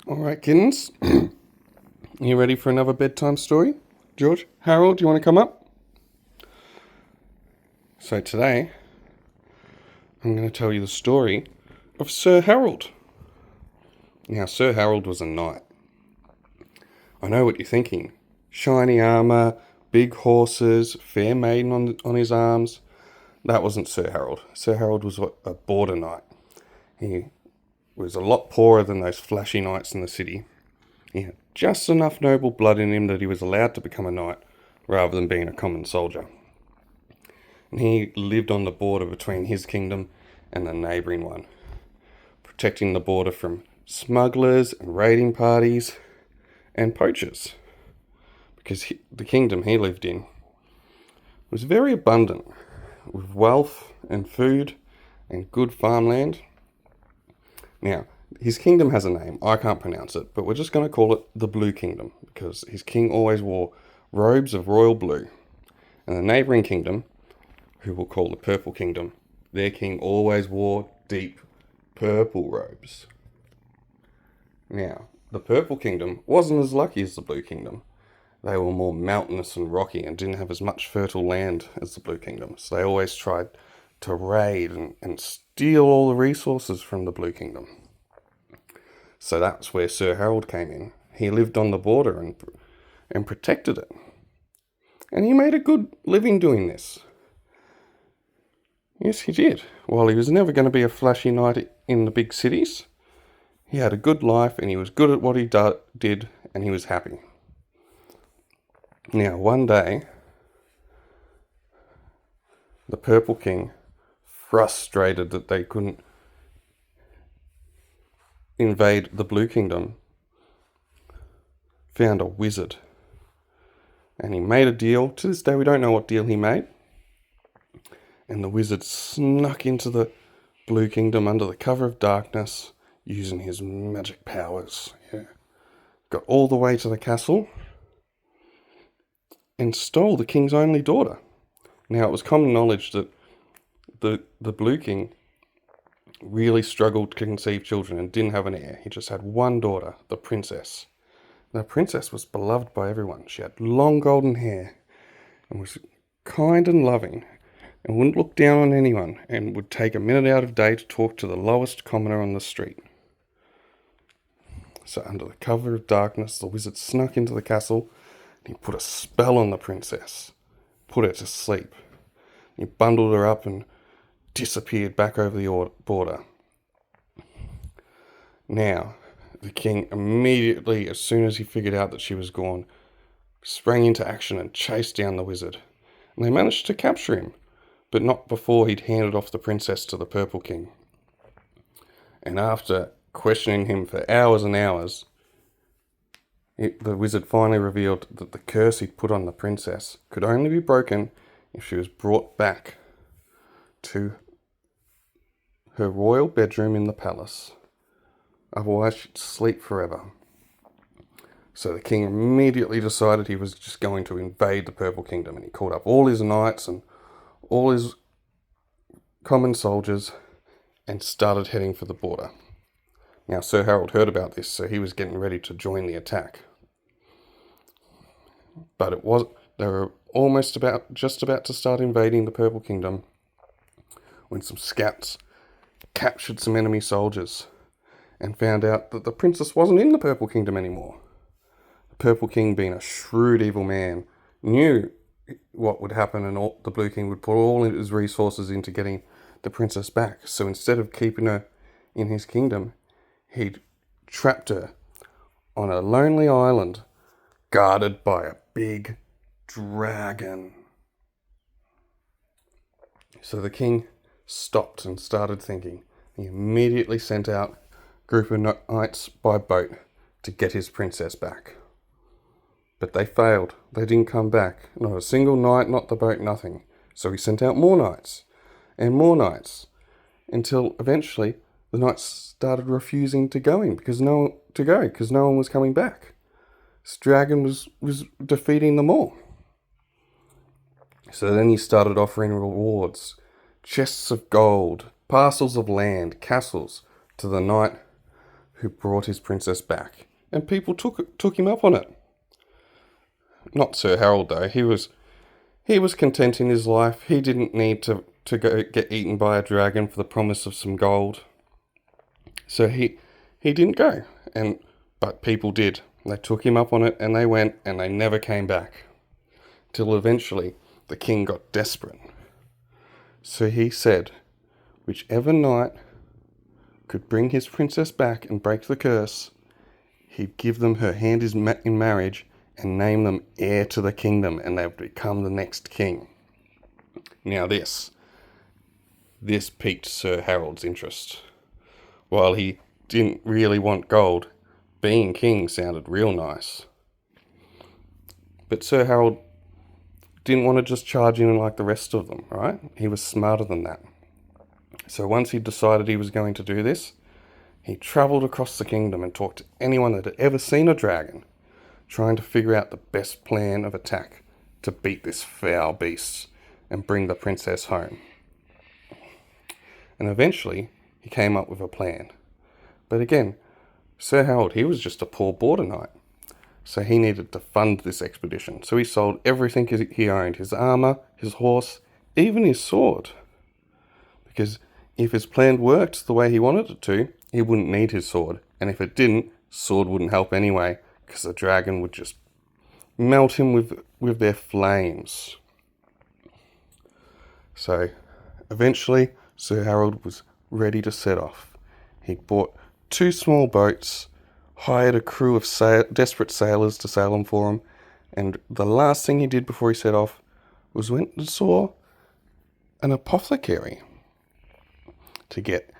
All right, kittens. You ready for another bedtime story? George, Harold, do you want to come up? So today, I'm going to tell you the story of Sir Harold. Now, Sir Harold was a knight. I know what you're thinking. Shiny armour, big horses, fair maiden on his arms. That wasn't Sir Harold. Sir Harold was a border knight. He was a lot poorer than those flashy knights in the city. He had just enough noble blood in him that he was allowed to become a knight rather than being a common soldier. And he lived on the border between his kingdom and the neighbouring one, protecting the border from smugglers and raiding parties and poachers, because the kingdom he lived in was very abundant with wealth and food and good farmland. Now, his kingdom has a name. I can't pronounce it, but we're just going to call it the Blue Kingdom, because his king always wore robes of royal blue. And the neighbouring kingdom, who we'll call the Purple Kingdom, their king always wore deep purple robes. Now, the Purple Kingdom wasn't as lucky as the Blue Kingdom. They were more mountainous and rocky and didn't have as much fertile land as the Blue Kingdom. So they always tried to raid and steal all the resources from the Blue Kingdom. So that's where Sir Harold came in. He lived on the border and protected it. And he made a good living doing this. Yes, he did. While he was never going to be a flashy knight in the big cities, he had a good life and he was good at what he did and he was happy. Now, one day, the Purple King, frustrated that they couldn't invade the Blue Kingdom, found a wizard. And he made a deal. To this day, we don't know what deal he made. And the wizard snuck into the Blue Kingdom under the cover of darkness using his magic powers. Yeah. Got all the way to the castle and stole the king's only daughter. Now, it was common knowledge that the Blue King really struggled to conceive children and didn't have an heir. He just had one daughter, the princess. The princess was beloved by everyone. She had long golden hair and was kind and loving and wouldn't look down on anyone and would take a minute out of day to talk to the lowest commoner on the street. So under the cover of darkness, the wizard snuck into the castle and he put a spell on the princess, put her to sleep. He bundled her up and disappeared back over the border. Now, the king immediately, as soon as he figured out that she was gone, sprang into action and chased down the wizard. And they managed to capture him, but not before he'd handed off the princess to the Purple King. And after questioning him for hours and hours, the wizard finally revealed that the curse he'd put on the princess could only be broken if she was brought back to her royal bedroom in the palace. Otherwise, she'd sleep forever. So the king immediately decided he was just going to invade the Purple Kingdom, and he called up all his knights and all his common soldiers and started heading for the border. Now, Sir Harold heard about this, so he was getting ready to join the attack. But they were just about to start invading the Purple Kingdom when some scouts captured some enemy soldiers and found out that the princess wasn't in the Purple Kingdom anymore. The Purple King, being a shrewd, evil man, knew what would happen, and the Blue King would put all his resources into getting the princess back. So instead of keeping her in his kingdom, he'd trapped her on a lonely island guarded by a big dragon. So the king stopped and started thinking. He immediately sent out a group of knights by boat to get his princess back. But they failed. They didn't come back. Not a single knight, not the boat, nothing. So he sent out more knights and more knights until eventually the knights started refusing to go in because no one was coming back. This dragon was defeating them all. So then he started offering rewards, chests of gold, parcels of land, castles, to the knight who brought his princess back, and people took him up on it. Not Sir Harold, though. He was content in his life. He didn't need to go get eaten by a dragon for the promise of some gold. So he didn't go, but people did. They took him up on it, and they went, and they never came back. Till eventually the king got desperate. So he said, whichever knight could bring his princess back and break the curse, he'd give them her hand in marriage and name them heir to the kingdom, and they would become the next king. Now this piqued Sir Harold's interest. While he didn't really want gold, being king sounded real nice. But Sir Harold didn't want to just charge in like the rest of them, right? He was smarter than that. So once he decided he was going to do this, he travelled across the kingdom and talked to anyone that had ever seen a dragon, trying to figure out the best plan of attack to beat this foul beast and bring the princess home. And eventually, he came up with a plan. But again, Sir Harold, he was just a poor border knight. So he needed to fund this expedition. So he sold everything he owned, his armour, his horse, even his sword. Because if his plan worked the way he wanted it to, he wouldn't need his sword. And if it didn't, sword wouldn't help anyway, because the dragon would just melt him with their flames. So eventually, Sir Harold was ready to set off. He bought 2 small boats, hired a crew of desperate sailors to sail them for him, and the last thing he did before he set off was went and saw an apothecary to get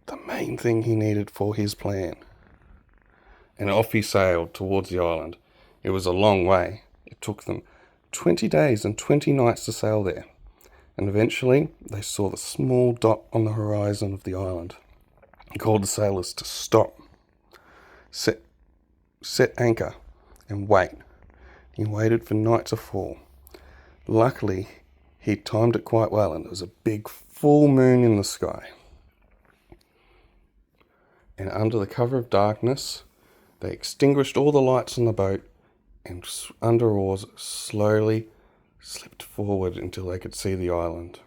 the main thing he needed for his plan. And off he sailed towards the island. It was a long way. It took them 20 days and 20 nights to sail there. And eventually, they saw the small dot on the horizon of the island. He called the sailors to stop, set anchor, and wait. He waited for night to fall. Luckily, he timed it quite well, and there was a big full moon in the sky. And under the cover of darkness, they extinguished all the lights on the boat and under oars slowly slipped forward until they could see the island.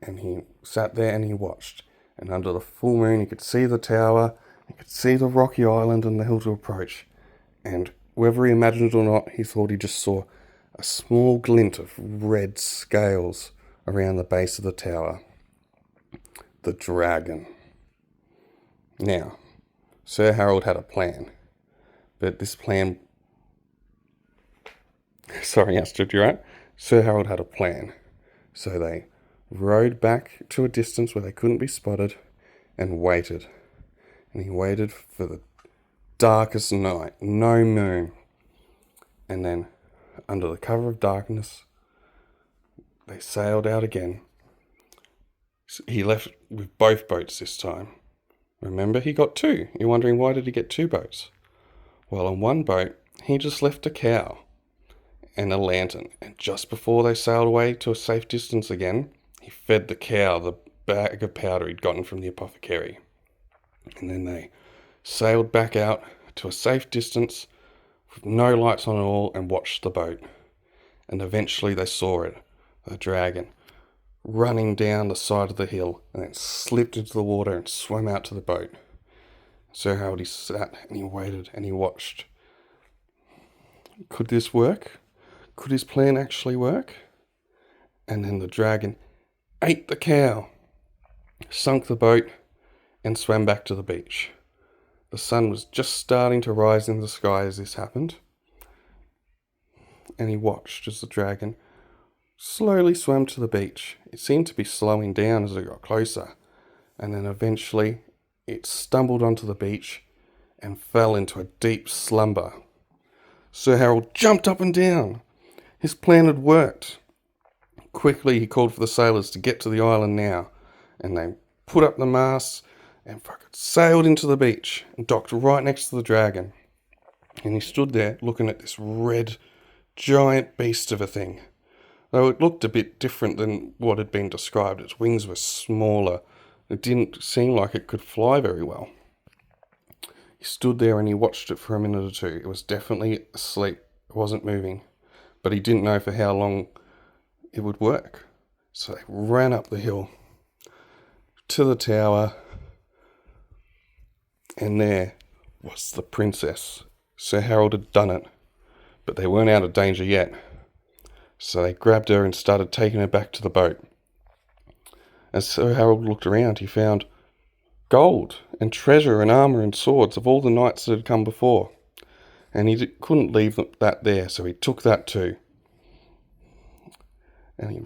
And he sat there and he watched. And under the full moon, he could see the tower, he could see the rocky island and the hill to approach. And whether he imagined it or not, he thought he just saw a small glint of red scales around the base of the tower. The dragon. Now, Sir Harold had a plan, but this plan... Sorry, Astrid, you're right. Sir Harold had a plan. So they rowed back to a distance where they couldn't be spotted and waited. And he waited for the darkest night, no moon. And then, under the cover of darkness, they sailed out again. He left with both boats this time. Remember, he got 2. You're wondering, why did he get 2 boats? Well, on one boat, he just left a cow and a lantern. And just before they sailed away to a safe distance again, he fed the cow the bag of powder he'd gotten from the apothecary. And then they sailed back out to a safe distance with no lights on at all and watched the boat. And eventually they saw it, the dragon, running down the side of the hill and then slipped into the water and swam out to the boat. Sir Harold, he sat and he waited and he watched. Could this work? Could his plan actually work? And then the dragon ate the cow, sunk the boat, and swam back to the beach. The sun was just starting to rise in the sky as this happened. And he watched as the dragon slowly swam to the beach. It seemed to be slowing down as it got closer. And then eventually it stumbled onto the beach and fell into a deep slumber. Sir Harold jumped up and down. His plan had worked. Quickly he called for the sailors to get to the island now. And they put up the masts and fucking sailed into the beach and docked right next to the dragon. And he stood there looking at this red, giant beast of a thing. Though it looked a bit different than what had been described. Its wings were smaller. It didn't seem like it could fly very well. He stood there and he watched it for a minute or two. It was definitely asleep. It wasn't moving. But he didn't know for how long it would work. So they ran up the hill to the tower, and there was the princess. Sir Harold had done it, but they weren't out of danger yet. So they grabbed her and started taking her back to the boat. As Sir Harold looked around, he found gold and treasure and armour and swords of all the knights that had come before. And he couldn't leave that there, so he took that too. And he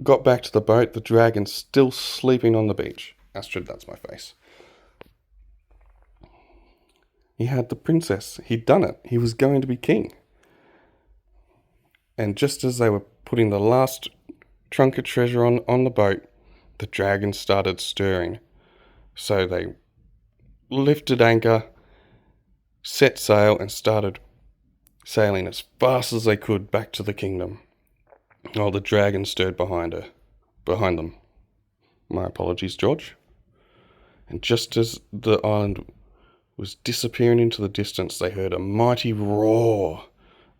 got back to the boat, the dragon still sleeping on the beach. Astrid, that's my face. He had the princess. He'd done it. He was going to be king. And just as they were putting the last trunk of treasure on the boat, the dragon started stirring. So they lifted anchor, set sail, and started sailing as fast as they could back to the kingdom. Oh, the dragon stirred behind them. My apologies, George. And just as the island was disappearing into the distance, they heard a mighty roar,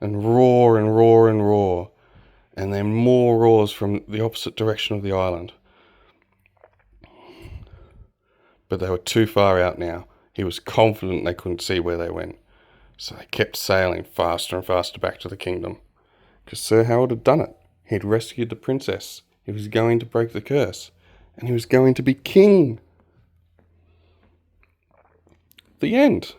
and roar, and roar, and roar, and then more roars from the opposite direction of the island. But they were too far out now. He was confident they couldn't see where they went. So they kept sailing faster and faster back to the kingdom. Because Sir Harold had done it. He'd rescued the princess. He was going to break the curse. And he was going to be king. The end.